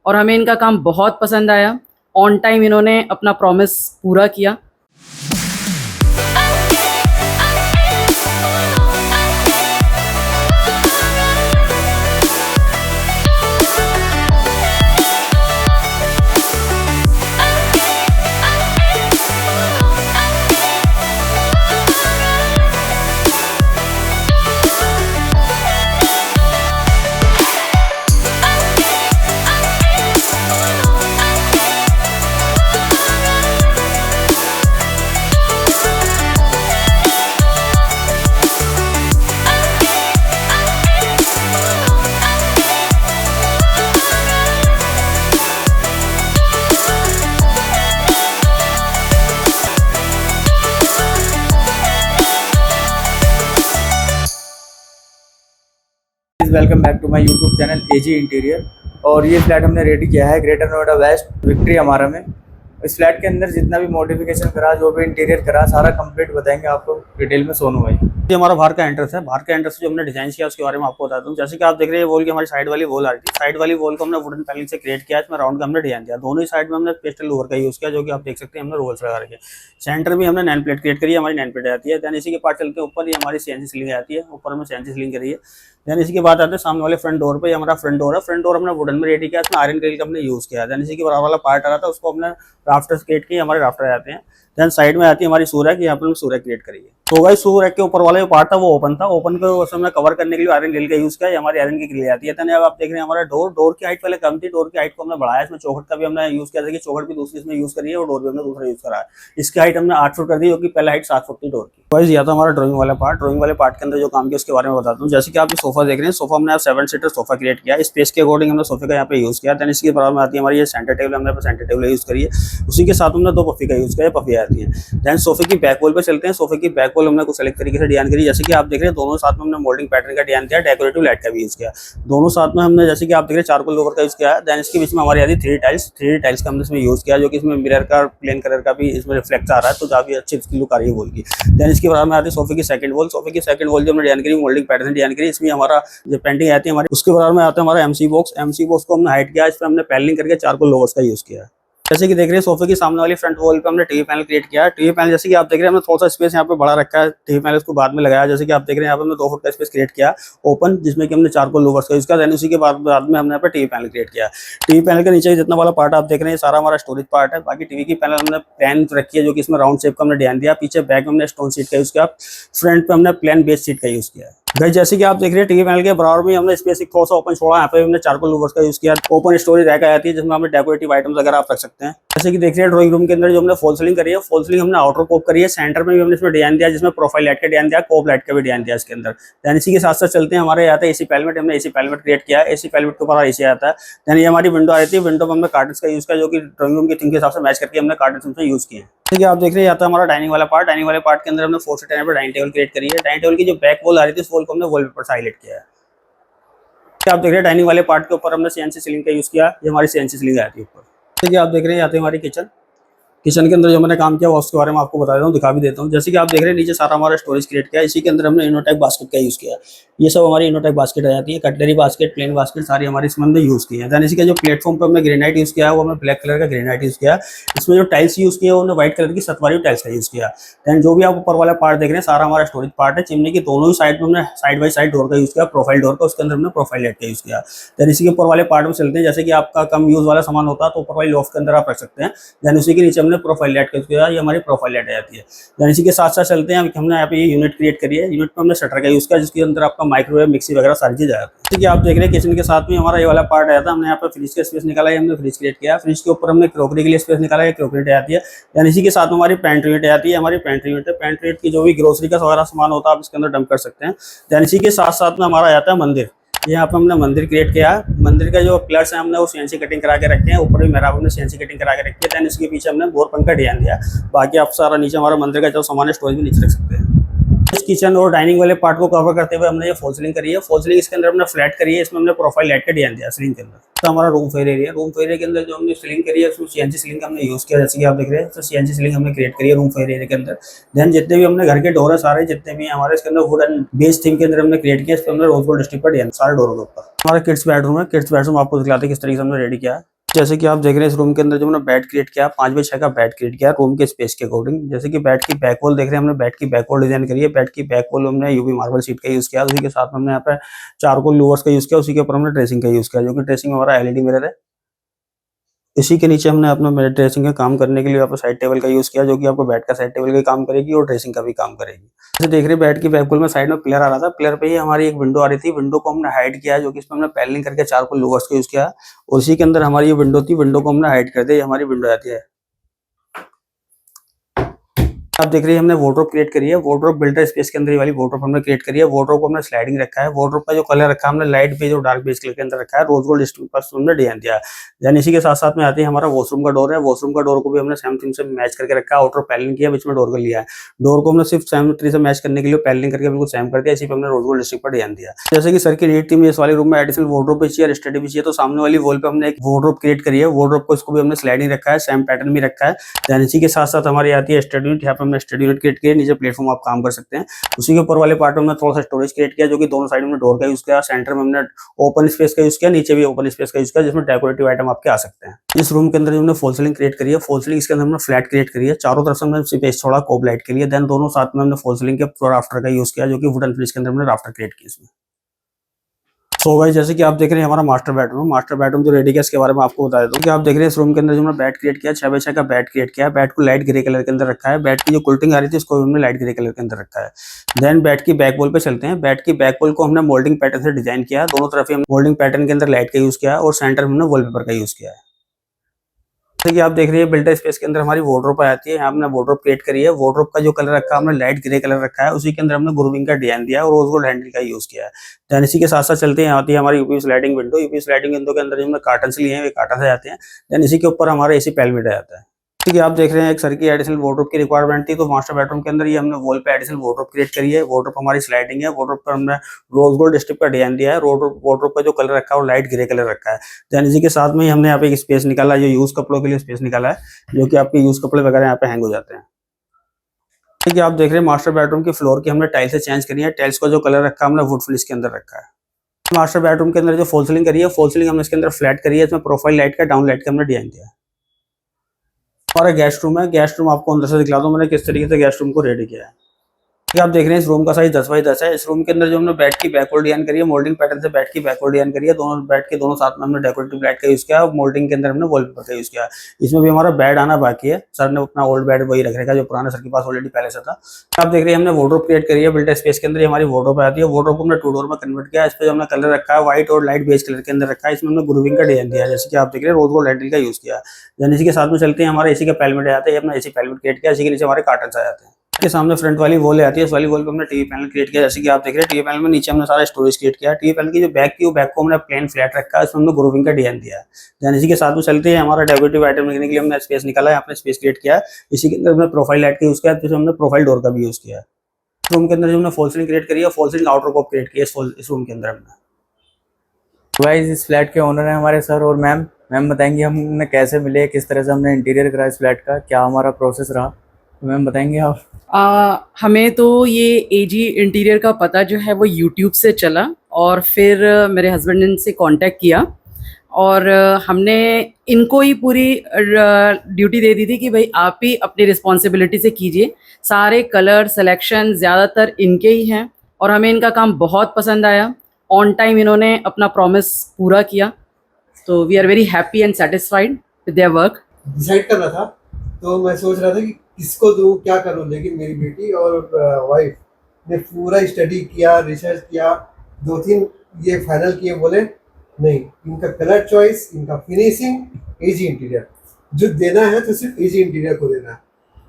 और हमें इनका काम बहुत पसंद आया। ऑन टाइम इन्होंने अपना प्रॉमिस पूरा किया। Welcome back to my YouTube channel AG interior. और ये फ्लैट हमने रेडी किया है ग्रेटर नोएडा वेस्ट विक्ट्री हमारा में। इस फ्लैट के अंदर जितना भी मॉडिफिकेशन करा, जो भी इंटीरियर करा, सारा कंप्लीट बताएंगे आपको डिटेल में सोनू भाई। ये हमारा बाहर का एंट्रेंस है। बाहर का एंट्रेंस जो हमने डिजाइन किया उसके बारे में आपको बताता हूँ। जैसे कि आप देख रहे हैं वॉल की हमारी साइड वाली वॉल आ रही थी। साइड वाली वॉल को हमने वुडन पैनल से क्रिएट किया, इसमें राउंड का हमने डिजाइन दिया। दोनों ही साइड में हमने पेस्टल लोअर का यूज किया, जो कि आप देख सकते हैं हमने रोल्स लगा रखे। सेंटर में हमने नैन प्लेट क्रिएट करी है, हमारी नैन प्लेट आती है। देन इसी के पार्ट चलते हैं ऊपर, ये हमारी सीएनसी सीलिंग आती है, ऊपर में सीएनसी सीलिंग करी है। देन इसी के बाद आते हैं सामने वाले फ्रंट डोर पे। हमारा फ्रंट डोर है। फ्रंट डोर हमने वुडन में रेडी किया, इसमें आयरन ग्रिल का हमने यूज किया। देन इसी के बराबर वाला पार्ट आ रहा था, उसको हमने राफ्टर्स क्रिएट किए, हमारे राफ्टर आते हैं। देन साइड में आती है हमारी सूरज, यहाँ पर हम सूरज क्रिएट करिए। तो भाई सूरज के ऊपर वाला जो पार्ट था वो ओपन था। ओपन को हमने कवर करने के लिए आयरन ग्रिल का यूज किया, हमारी आयरन की ग्रिल आती है। अब आप देख रहे हैं हमारा डोर की हाइट पहले कम थी, डोर की हाइट को हमने बढ़ाया। इसमें चौखट का भी हमने यूज किया था कि चौखट भी दूसरी इसमें यूज करी है और डोर भी हमने दूसरा यूज करा है। इसकी हाइट हमने 8 फुट कर दी, जो कि पहले हाइट 7 फुट थी डोर की। वाइज यह था हमारा ड्राइंग वाला पार्ट। ड्राइंग वाले पार्ट के अंदर जो काम किया उसके बारे में बताता हूँ। जैसे कि आप ये सोफा देख रहे हैं, सोफा हमने 7 सीटर सोफा क्रिएट किया। स्पेस के अकॉर्डिंग हमने सोफे का यहाँ पे यूज किया। देन इसके बराबर में आती है हमारी ये सेंटर टेबल, हमने सेंटर टेबल यूज करी है। उसी के साथ हमने 2 पफी का यूज किया, पफी आती है। देन सोफे की बैक वॉल पे चलते हैं। सोफे की बैक वॉल हमने कुछ अलग तरीके से डिजाइन करी। जैसे कि आप देख रहे हैं दोनों साथ में हमने मोल्डिंग पैटर्न का डिजाइन किया, डेकोरेटिव लाइट का भी यूज किया। दोनों साथ में हमने जैसे कि आप देख रहे हैं चारकोल लोवर का यूज किया है। देन इसके बीच में हमारी आती है 3 टाइल्स का हमने इसमें यूज किया, जो कि इसमें मिरर का प्लेन कलर का भी इसमें रिफ्लेक्ट आ रहा है, तो काफी अच्छी इसकी लुक आ रही है वॉल की। देन इसके बराबर में आती है सोफे की सेकंड वॉल। सोफे की सेकंड वॉल जो हमने डिजाइन करी मोल्डिंग पैटर्न डिजाइन करी, इसमें हमारा जो पेंटिंग आती है हमारी, उसके बराबर में आता है हमारा एमसी बॉक्स। एमसी बॉक्स को हमने हाइट किया, इस पर हमने पैनलिंग करके चारकोल लोवर्स का यूज किया। जैसे कि देख रहे हैं सोफे की सामने वाली फ्रंट वॉल पे हमने टीवी पैनल क्रिएट किया है। टीवी पैनल जैसे कि आप देख रहे हैं हमने थोड़ा सा स्पेस यहाँ पे बढ़ा रखा है, टीवी पैनल को बाद में लगाया। जैसे कि आप देख रहे हैं यहाँ पे हमने 2 फुट का स्पेस क्रिएट किया ओपन, जिसमें कि हमने चारकोल लोवर्स का यूज किया। देन उसी के बाद में हमने यहाँ पे टीवी पैनल क्रिएट किया। टीवी पैनल के नीचे जितना वाला पार्ट आप देख रहे हैं सारा हमारा स्टोरेज पार्ट है। बाकी टीवी की पैनल हमने प्लेन रखी है, जो कि इसमें राउंड शेप का हमने डिजाइन दिया। पीछे बैक में हमने स्टोन सीट का यूज किया, फ्रंट पे हमने प्लेन बेस सीट का यूज किया है। भाई जैसे कि आप देख रहे हैं टीवी पैनल के बराबर में हमने स्पेस थोड़ा सा ओपन छोड़ा, यहाँ पे हमने चारकोल लोवर्स का यूज किया। ओपन स्टोरेज रैक आती है, जिसमें हमें डेकोरेटिव आइटम्स वगैरह आप रख सकते हैं। जैसे कि देख रहे हैं ड्राइंग रूम के अंदर जो हमने फॉल सीलिंग करी है, फॉल सीलिंग हमने आउटर पॉप करी है। सेंटर में भी हमने इसमें डिजाइन दिया, जिसमें प्रोफाइल लाइट का डिजाइन दिया, कोप लाइट का भी डिजाइन दिया इसके अंदर। देन इसी के साथ साथ चलते हैं, हमारे आता है एसी पैलेट। हमने एसी पैलेट क्रिएट किया है, एसी पैलेट के ऊपर एसी आता है। देन ये हमारी विंडो आ रही थी, विंडो में हमने कार्टन्स का यूज किया, जो कि ड्राइंग रूम की थीम के हिसाब से मैच करके हमने कार्टन्स में यूज किए। ठीक है, आप देख रहे हैं आता है हमारा डाइनिंग वाला पार्ट। डाइनिंग वाले पार्ट के अंदर हमने 4 सीटर यहाँ पे डाइनिंग टेबल क्रिएट करी है। डाइनिंग टेबल की जो बैक वॉल आ रही थी, उस वॉल को हमने वॉलपेपर से हाईलाइट किया है। आप देख रहे हैं डाइनिंग वाले पार्ट के ऊपर हमने सीएनसी सीलिंग का यूज किया। ये हमारी सीएनसी सीलिंग आती है ऊपर। ठीक है, आप देख रहे हैं आती है हमारी किचन। किचन के अंदर जो मैंने काम किया वो उसके बारे में आपको बता देता हूँ, दिखा भी देता हूँ। जैसे कि आप देख रहे हैं नीचे सारा हमारा स्टोरेज क्रिएट किया। इसी के अंदर हमने इनोटेक बास्केट का यूज किया। ये सब हमारी इनोटेक बास्केट आ जाती है। कटलरी बास्केट, प्लेन बास्केट सारी हमारी इसमें हमने यूज की है। देन इसी का जो प्लेटफॉर्म पे हमने ग्रेनाइट यूज किया है, वो हमने ब्लैक कलर का ग्रेनाइट यूज किया। इसमें जो टाइल्स यूज किया है उन्होंने व्हाइट कलर की सतवारी टाइल्स का यूज किया। देन जो भी आप ऊपर वाला पार्ट देख रहे हैं सारा हमारा स्टोरेज पार्ट है। चिमनी की दोनों ही साइड में हमने साइड बाई साइड डोर का यूज किया, प्रोफाइल डोर का, उसके अंदर हमने प्रोफाइल लाइट का यूज किया। देन इसी के ऊपर वाले पार्ट में चलते हैं। जैसे कि आपका कम यूज वाला सामान होता है तो ऊपर वाली लॉफ्ट के अंदर आप रख सकते हैं। देन उसी के नीचे हमने प्रोफाइल लाइट का यूज किया, ये हमारी प्रोफाइल लाइट आ जाती है। देन इसी के साथ साथ चलते हैं, हमने यहाँ पे ये यूनिट क्रिएट करी है। यूनिट में हमने शटर का यूज किया, जिसके अंदर आपका माइक्रोवेव, मिक्सी वगैरह सारी चीज आती है। ठीक है, आप देख रहे हैं किचन के साथ में हमारा ये वाला पार्ट आया था। हमने यहाँ पे फ्रिज का स्पेस निकाला है, हमने फ्रिज क्रिएट किया। फ्रिज के ऊपर हमने क्रॉकरी के लिए स्पेस निकाला है, क्रॉकरी आती है। यानी इसी के साथ हमारी पेंट्री यूनिट आती है। हमारी पेंट्री यूनिट है, पेंट्री यूनिट की जो भी ग्रोसरी का वगैरह सामान होता है आप इसके अंदर डंप कर सकते हैं। देन इसी के साथ साथ में हमारा आता है मंदिर। यहाँ पे हमने मंदिर क्रिएट किया। मंदिर का जो पिलर्स है हमने वो सीएनसी कटिंग करा के रखे हैं। ऊपर भी मेहराब हमने सीएनसी कटिंग करा के रखी है। देन इसके पीछे हमने बोर पंखा डिजाइन दिया। बाकी आप सारा नीचे हमारा मंदिर का जो सामान है स्टोरेज भी नीचे रख सकते हैं। इस किचन और डाइनिंग वाले पार्ट को कवर करते हुए हमने ये फॉल सीलिंग करी है। फॉल सीलिंग इसके अंदर हमने फ्लैट करी है, इसमें हमने प्रोफाइल लाइट का डिजाइन दिया सीलिंग के अंदर। तो हमारा room fair area, room fair area के अंदर जो हमने सीलिंग करी है उसमें सीएनसी सीलिंग का हमने यूज किया। जैसे कि आप देख रहे हैं तो सीएनसी सीलिंग हमने क्रिएट करी है रूम फेयर एरिया के अंदर। देन जितने भी हमने घर के डोर है सारे जितने भी हमारे इसके अंदर वुडन बेस थीम के अंदर हमने क्रिएट किया। इस पर हमने रोज गोल्ड स्ट्रिप पर डिजाइन सारे डोरों के ऊपर। हमारा किड्स बेडरूम है। किड्स बेडरूम आपको दिखलाते हैं किस तरीके से हमने रेडी किया है। जैसे कि आप देख रहे हैं इस रूम के अंदर जो हमने बेड क्रिएट किया 5x6 का बेड क्रिएट किया रूम के स्पेस के अकॉर्डिंग। जैसे कि बेड की बैक वॉल देख रहे हैं, हमने बेड की बैक वॉल डिजाइन करी है। बेड की बैक वॉल हमने यूवी मार्बल शीट का यूज किया, उसी के साथ में हमने यहाँ पे चारकोल लूवर्स का यूज किया, उसी के ऊपर हमने ड्रेसिंग का यूज किया, जो कि ड्रेसिंग हमारा एलईडी मिरर है। इसी के नीचे हमने अपना मिरर ड्रेसिंग का काम करने के लिए यहाँ पर साइड टेबल का यूज किया, जो कि आपको बेड का साइड टेबल का काम करेगी और ड्रेसिंग का भी काम करेगी। जैसे देख रहे हैं बेड की बैक वॉल में साइड में पिलर आ रहा था, पिलर पे ही हमारी एक विंडो आ रही थी। विंडो को हमने हाइड किया, जो कि इसमें हमने पैनलिंग करके चारकोल लूवर्स का यूज किया और इसी के अंदर हमारी ये विंडो थी, विंडो को हमने हाइड कर दिया। ये हमारी विंडो आती है। आप देख रहे हैं हमने वार्डरोब क्रिएट करी है। वार्डरोब बिल्डर स्पेस के अंदर ये वाली वार्डरोब हमने क्रिएट करी है। वार्डरोब को हमने स्लाइडिंग रखा है। वार्डरोब का जो कलर रखा है हमने लाइट बेज और डार्क बेज कलर के अंदर रखा है। रोज गोल्ड स्टील पर हमने डिजाइन दिया है। देन इसी के साथ साथ में आते हैं हमारा वॉशरूम का डोर है। वॉशरूम का डोर को भी हमने सेम थीम से मैच करके रखा है। आउटर पैनलिंग किया, बीच में डोर कर लिया है। डोर को हमने सिर्फ सेम ट्री से मैच करने के लिए पैनलिंग करके बिल्कुल सेम कर दिया। इसी पे हमने रोज गोल्ड स्टील पर डिजाइन दिया। जैसे कि सर की नीड थी इस वाले रूम में एडिशनल वार्डरोब भी चाहिए, स्टडी भी चाहिए, तो सामने वाली वॉल पे हमने एक वार्डरोब क्रिएट करी है। वार्डरोब को इसको भी हमने स्लाइडिंग रखा है, सेम पैटर्न भी रखा है। देन इसी के साथ साथ हमारी आती है स्टडी यूनिट। यहाँ पे हमने स्टडी यूनिट क्रिएट किया, नीचे प्लेटफॉर्म आप काम कर सकते हैं। उसी के ऊपर वाले पार्ट में हमने थोड़ा सा स्टोरेज क्रिएट किया, जो कि दोनों साइड में डोर का यूज किया। सेंटर में हमने ओपन स्पेस का यूज किया, नीचे भी ओपन स्पेस का यूज किया, जिसमें डेकोरेटिव आइटम आपके आ सकते हैं। इस रूम के अंदर जो हमने फॉल सीलिंग क्रिएट करी है, फॉल सीलिंग इसके अंदर हमने फ्लैट क्रिएट करी है। चारों तरफ से हमने स्पेस छोड़ा कोब लाइट के लिए। देन दोनों साथ में हमने फॉल सीलिंग के फ्लोर आफ्टर का यूज किया, जो कि वुडन फिनिश के अंदर हमने राफ्टर क्रिएट किया इसमें। सो गाइस, जैसे कि आप देख रहे हैं हमारा मास्टर बेडरूम जो रेडी है इसके बारे में आपको बता देता हूं कि आप देख रहे हैं इस रूम के अंदर जो हमने बेड क्रिएट किया 6x6 का बेड क्रिएट किया है। बेड को लाइट ग्रे कलर के अंदर रखा है। बेड की जो कुल्टिंग आ रही थी उसको हमने लाइट ग्रे कलर के अंदर रखा है। देन बेड की बैक वॉल पे चलते हैं। बेड की बैक वॉल को हमने मोल्डिंग पैटर्न से डिजाइन किया। दोनों तरफ ही हमने मोल्डिंग पैटर्न के अंदर लाइट का यूज किया और सेंटर में हमने वॉलपेपर का यूज किया है। जैसे कि आप देख रहे हैं बिल्डर स्पेस के अंदर हमारी वार्डरोब आती है। यहाँ हमने वार्डरोब क्रिएट करी है। वार्डरोब का जो कलर रखा है हमने लाइट ग्रे कलर रखा है, उसी के अंदर हमने ग्रूविंग का डिजाइन दिया है और रोज गोल्ड हैंडल का यूज किया है। देन इसी के साथ साथ चलते हैं, आती है हमारी UP sliding window. UP sliding window के अंदर जो हमने कार्टन्स लिए हैं वे कार्टन आ जाते हैं। देन इसी के ऊपर हमारा एसी पैलमेट आ जाता है। ठीक है, आप देख रहे हैं एक सर की एडिशनल वार्डरोब की रिक्वायरमेंट थी, तो मास्टर बेडरूम के अंदर ये हमने वॉल पे एडिशनल वार्डरोब क्रिएट करी है। वार्डरोब हमारी स्लाइडिंग है। वार्डरोब पर हमने रोज गोल्ड स्ट्रिप का डिजाइन दिया है। वार्डरोब का जो कलर रखा है वो लाइट ग्रे कलर रखा है। देन इसी के साथ में ही हमने यहाँ पे एक स्पेस निकाला, जो यूज कपड़ों के लिए स्पेस निकाला है, जो कि आपके यूज कपड़े वगैरह यहाँ पे हैंग हो जाते हैं। ठीक है, आप देख रहे हैं मास्टर बेडरूम की फ्लोर की हमने टाइल्स चेंज करी है। टाइल्स का जो कलर रखा है हमने वुड फिनिश के अंदर रखा है। मास्टर बेडरूम के अंदर जो फॉल सीलिंग करी है, फॉल सीलिंग हमने इसके अंदर फ्लैट करी है। इसमें प्रोफाइल लाइट का डाउन लाइट का हमने डिजाइन दिया है। हमारा गेस्ट रूम है। गेस्ट रूम आपको अंदर से दिखला दूं मैंने किस तरीके से गेस्ट रूम को रेडी किया है। आप देख रहे हैं इस रूम का साइज 10x10 है। इस रूम के अंदर जो हमने बेड की बैकवर्ड डिजाइन करी है, मोल्डिंग पैटर्न से बेड की बैकवर्ड डिजाइन करी है। दोनों बेड के दोनों साथ में हमने डेकोरेटिव लाइट का यूज किया और मोल्डिंग के अंदर हमने वॉलपेपर का यूज किया। इसमें भी हमारा बेड आना बाकी है। सर ने अपना ओल्ड बेड वही रख रखा जो पुराना सर के पास ऑलरेडी पहले से था। आप देख रहे हैं हमने वार्डरोब क्रिएट करी है। बिल्डर स्पेस के अंदर हमारी वार्डरोब आती है। वार्डरोब को हमने 2 डोर में कन्वर्ट किया। इस पे हमने कलर रखा है व्हाइट और लाइट बेज कलर के अंदर रखा है। इसमें हमने ग्रूविंग का डिजाइन दिया है, जैसे कि आप देख रहे हैं रोज गोल्ड हैंडल का यूज किया। देन इसी के साथ में चलते हैं, हमारे एसी का पैलमेट आता है। अपना एसी पैलमेट क्रिएट किया। इसी के नीचे हमारे कार्टन्स आ जाते हैं। के सामने फ्रंट वाली वॉल आती है। इस वाली वॉल पे हमने टीवी पैनल क्रिएट किया, जैसे कि आप देख रहे हैं टीवी पैनल में नीचे हमने सारा स्टोरेज क्रिएट किया। टीवी पैनल की जो बैक थी वो बैक को हमने प्लेन फ्लैट रखा है, इसमें हमने ग्रूविंग का डिजाइन दिया है। देन इसी के साथ में चलते हैं, हमारा डेकोरेटिव आइटम रखने के लिए हमने स्पेस निकाला है, आपने स्पेस क्रिएट किया है। इसी के अंदर हमने प्रोफाइल लाइट का यूज किया, तो हमने प्रोफाइल डोर का भी यूज किया है। रूम के अंदर जो हमने फॉल सीलिंग क्रिएट करी है, फॉल सीलिंग आउटर कॉप क्रिएट किया इस रूम के अंदर हमने। गाइस, इस फ्लैट के ओनर हैं हमारे सर और मैम। मैम बताएंगे हमने कैसे मिले, किस तरह से हमने इंटीरियर करा इस फ्लैट का, क्या हमारा प्रोसेस रहा, तो मैम बताएंगे आप। हमें तो ये एजी इंटीरियर का पता जो है वो यूट्यूब से चला और फिर मेरे हस्बैंड ने इनसे कांटेक्ट किया और हमने इनको ही पूरी ड्यूटी दे दी थी कि भाई आप ही अपनी रिस्पॉन्सिबिलिटी से कीजिए। सारे कलर सिलेक्शन ज़्यादातर इनके ही हैं और हमें इनका काम बहुत पसंद आया। ऑन टाइम इन्होंने अपना प्रॉमिस पूरा किया, तो we are very happy and satisfied with their work. Decide करना था तो मैं सोच रहा था कि किसको दूँ, क्या करूँ, लेकिन मेरी बेटी और वाइफ ने पूरा स्टडी किया, रिसर्च किया, 2-3 ये फाइनल किए, बोले नहीं इनका कलर चॉइस, इनका फिनिशिंग एजी इंटीरियर जो देना है तो सिर्फ एजी इंटीरियर को देना है।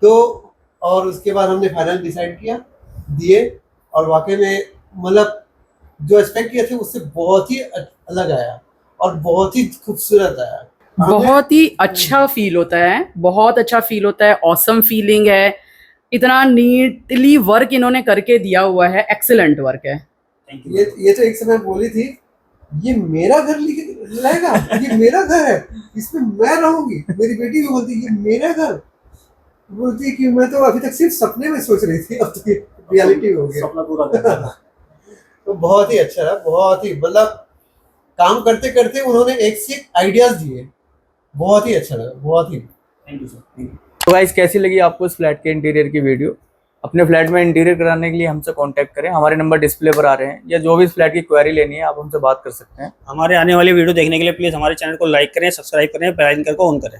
तो और उसके बाद हमने फाइनल डिसाइड किया, दिए, और वाकई में मतलब जो एक्सपेक्ट किए थे उससे बहुत ही अलग आया और बहुत ही खूबसूरत आया। बहुत ही अच्छा फील होता है, बहुत अच्छा फील होता है, ऑसम फीलिंग है। इतना नीटली वर्क इन्होंने करके दिया हुआ है, एक्सीलेंट वर्क है। ये तो एक समय बोली थी ये मेरा घर लाएगा, ये मेरा घर है, इसमें मैं रहूंगी। मेरी बेटी भी बोलती ये मेरा घर, बोलती कि मैं तो अभी तक सिर्फ सपने में सोच रही थी, अब तो ये रियलिटी हो गया, सपना पूरा कर तो बहुत ही अच्छा रहा, बहुत ही मतलब काम करते करते उन्होंने एक से एक आइडियाज दिए बहुत ही अच्छा लगा, बहुत ही। Thank you sir. तो गाइस कैसी लगी आपको इस फ्लैट के इंटीरियर की वीडियो? अपने फ्लैट में इंटीरियर कराने के लिए हमसे कांटेक्ट करें, हमारे नंबर डिस्प्ले पर आ रहे हैं, या जो भी इस फ्लैट की क्वेरी लेनी है आप हमसे बात कर सकते हैं। हमारे आने वाली वीडियो देखने के लिए प्लीज़ हमारे चैनल को लाइक करें, सब्सक्राइब करें, बेल आइकन को ऑन करें।